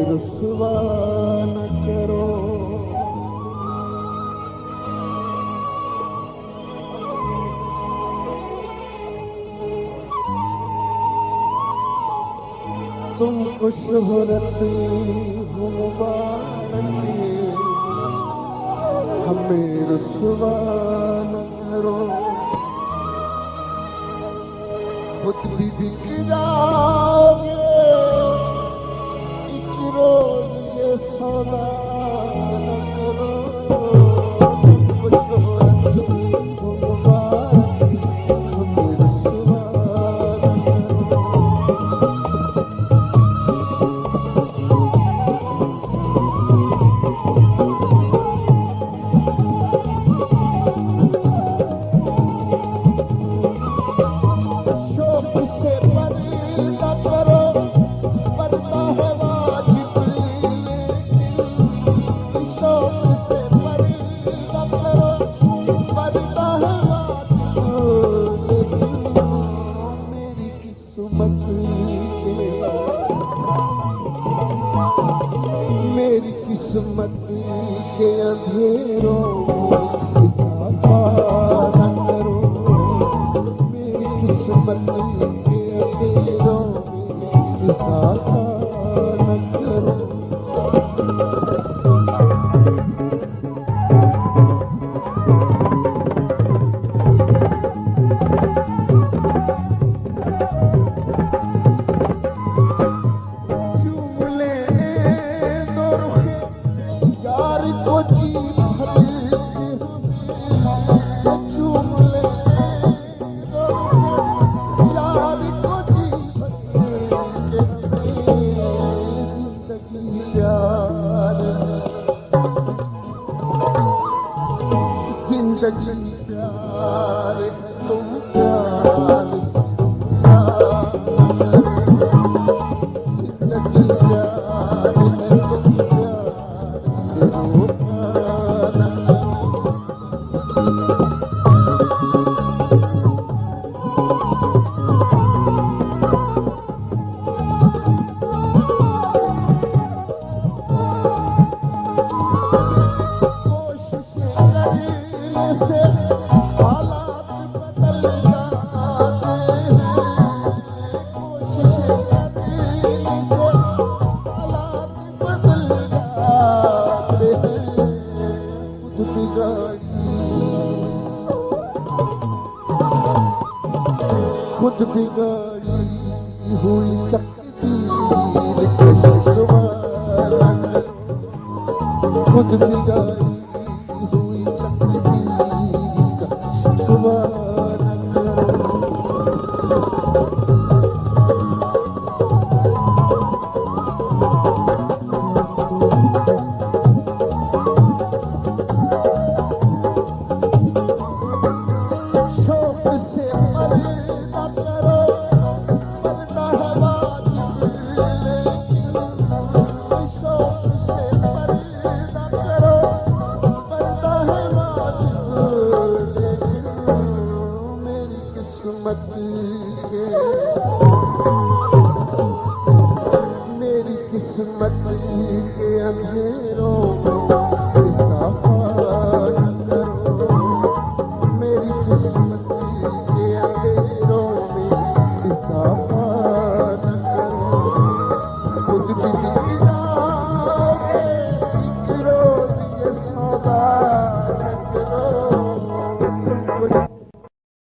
रुसवा न करो। तुमको शोहरत हो मुबारक, हमें रुसवा न करो। खुद भी बिक जाओगे एक रोज ये सौदा न करो। तुमको शोहरत हो मुबारक, हमें रुसवा न करो। मेरी किस्मत के अंधेरों में इजाफा न करो। मेरी किस्मत के अंधेरों में इजाफा न करो। जिंदगी प्यार है, तुम प्यार से जिंदगी प्यार है, तुम प्यार से से हालात बदल जाते हैं। कोशिश करने से हालात बदल जाते हैं। खुद बिगाड़ी हुई तकदीर के शिकवा न करो। खुद बिगाड़ी हुई तकदीर का शिकवा न करो। शौक से मरना करो, मरना है वाजिब, लेकिन शौक से मरना करो, मरना है वाजिब, लेकिन मेरी किस्मत के, मेरी किस्मत